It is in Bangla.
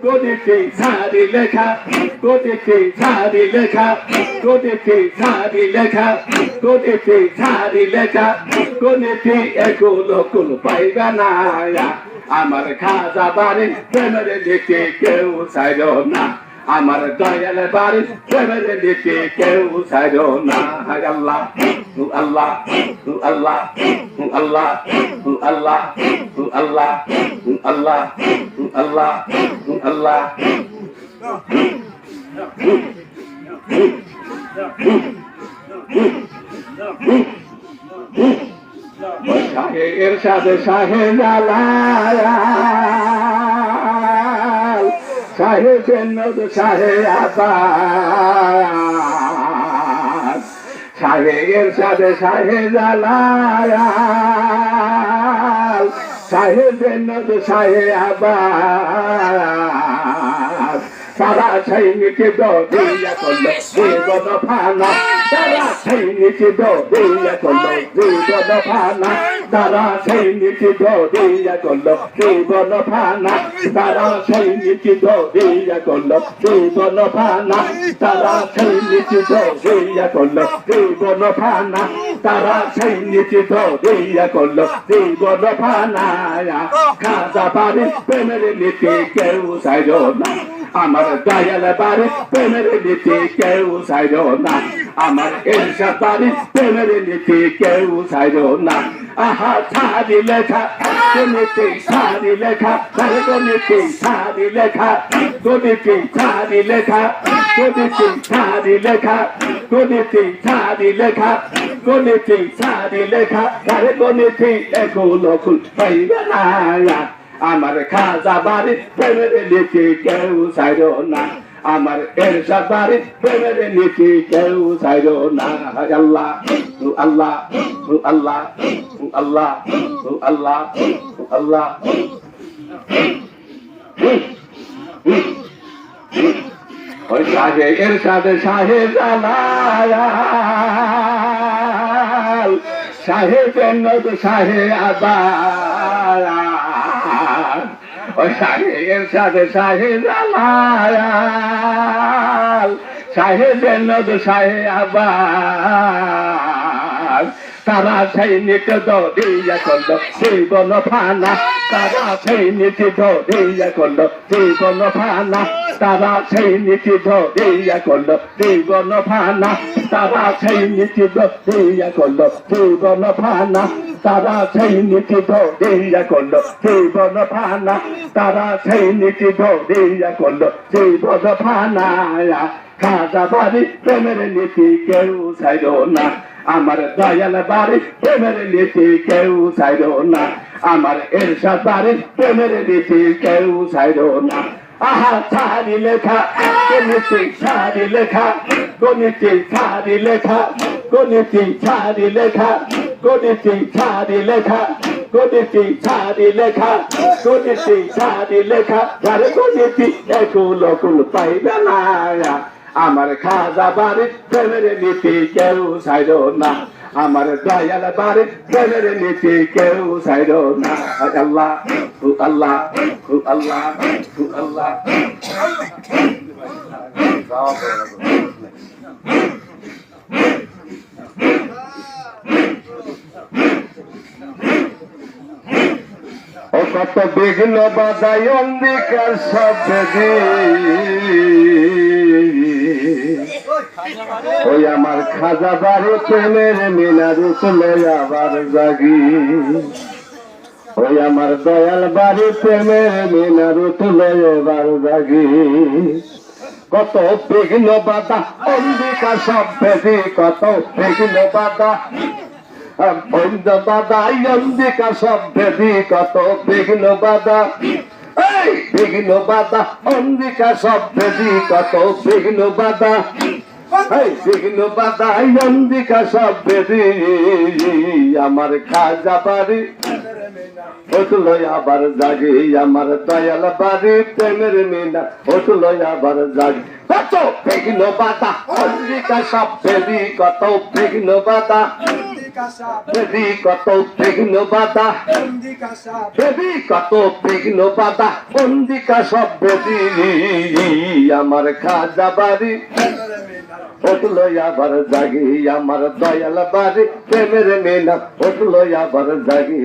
গণিতে সারি লেখা গণিতে সারি লেখা গণিতে সারি লেখা গণিতে সারি লেখা গণিতে এগুলো কোন পাইবা না আমার খাজা বাড়ি প্রেমের দিকে কেউ চাইল না আমার দয়াল বাড়ি প্রেমের দিকে কেউ চাইল না আল্লাহ আল্লাহ আল্লাহ আল্লাহ আল্লাহ আল্লাহ আল্লাহ আল্লাহ আল্লাহ শাহে এরশাদ শাহে জালাল শাহে জন্নত শাহে আবাস শাহে এরশাদ শাহে জালাল শাহে জন্নত শাহে আবাস সারা সৈনিকে দিয়া করলো জীবন ফানা সারা সৈনিকে দিয়া করলো জীবন ফানা সারা সৈনিকে দিয়া করলো জীবন ফানা সারা সৈনিকে দিয়া করলো জীবন ফানা সারা সৈনিকে দিয়া করলো জীবন ফানা সারা সৈনিকে দিয়া করলো জীবন ফানা খাজা বাড়ি প্রেমের নীতি কেউ চাইল না আমার দয়াল বাড়ি প্রেমের নীতি কেউ চাইল না আমার এরশাদ বাড়ি প্রেমের নীতি কেউ চাইল না আহা ছাড়ি লেখা গণিতে ছাড়ি লেখা গণিতে ছাড়ি লেখা গণিতে ছাড়ি লেখা গণিতে ছাড়ি লেখা গণিতে ছাড়ি লেখা গণিতে ছাড়ি লেখা গণিতে এগুলো খুল পাইবে না আমার খাজা বাড়ি প্রেমের নীতি কেউ চাইল না আমার এরশাদ বাড়ি প্রেমের নীতি কেউ চাইল না আল্লাহ আল্লাহ আল্লাহ আল্লাহ আল্লাহ আল্লাহ ওই শাহে এরশাদ শাহে জালাল শাহে জন্নত শাহে আবাস ওই শাহে এরশাদ শাহে জালাল শাহে জন্নত শাহে আবাস তারা সৈনিক দিয়া করলো জীবন ফানা তারা সৈনিক দিয়া করলো জীবন ফানা তারা সৈনিক দিয়া করলো জীবন ফানা তারা সৈনিক দিয়া করলো জীবন ফানা তারা সৈনিক দিয়া করলো জীবন ফানা তারা সৈনিক দিয়া করলো জীবন ফানা খাজা বাড়ি প্রেমের নীতি কেউ চাইল না আমার দয়াল বাড়ি প্রেমের নীতি কেউ চাইল না আমার এরশাদ বাড়ি প্রেমের নীতি কেউ চাইল না আহা ছাড়ি লেখা গণিতে ছাড়ি লেখা গণিতে ছাড়ি লেখা গণিতে ছাড়ি লেখা গণিতে ছাড়ি লেখা গণিতে ছাড়ি লেখা গণিতে ছাড়ি লেখা গণিতে এগুলো কুল পাইবে না আমার খাজা বাড়ি প্রেমের নীতি কেউ চাইল না আমার দয়াল বাড়ি প্রেমের নীতি কেউ চাইল না আল্লাহ আল্লাহ আল্লাহ আল্লাহ ও কত বিঘ্ন বাধাই অন্ধিকার শব্দে ওই আমার খাজা বাড়ি প্রেমের মিনার উঠলে আবার জাগি ওই আমার দয়াল বাড়ি প্রেমের মিনার উঠলে এবার জাগি কত বিঘ্ন বাধা অন্ধিকার শব্দে কত বিঘ্ন বাধা বন্ধ বাধা অন্ধিকা শব্দে কত বিঘ্ন বাধা এই বিঘ্ন বাধা অন্ধিকা শব্দে কত বিঘ্ন বাধা এই বিঘ্ন বাধা অন্ধিকা শব্দে আমার খাজা বাড়ি উঠল আবার জাগে আমার দয়াল বাড়ি প্রেমের মিনা উঠল আবার জাগে কত বিঘ্ন বাধা অন্ধিকা শব্দে কত বিঘ্ন বাধা বেদি কত বিঘ্ন বাধা বেদি কত বিঘ্ন বাধা বন্দিকা সব বেদি আমার খাজা বাড়ি উঠলো আবার জাগি আমার দয়াল বাড়ি প্রেমের মেনা উঠলো আবার জাগি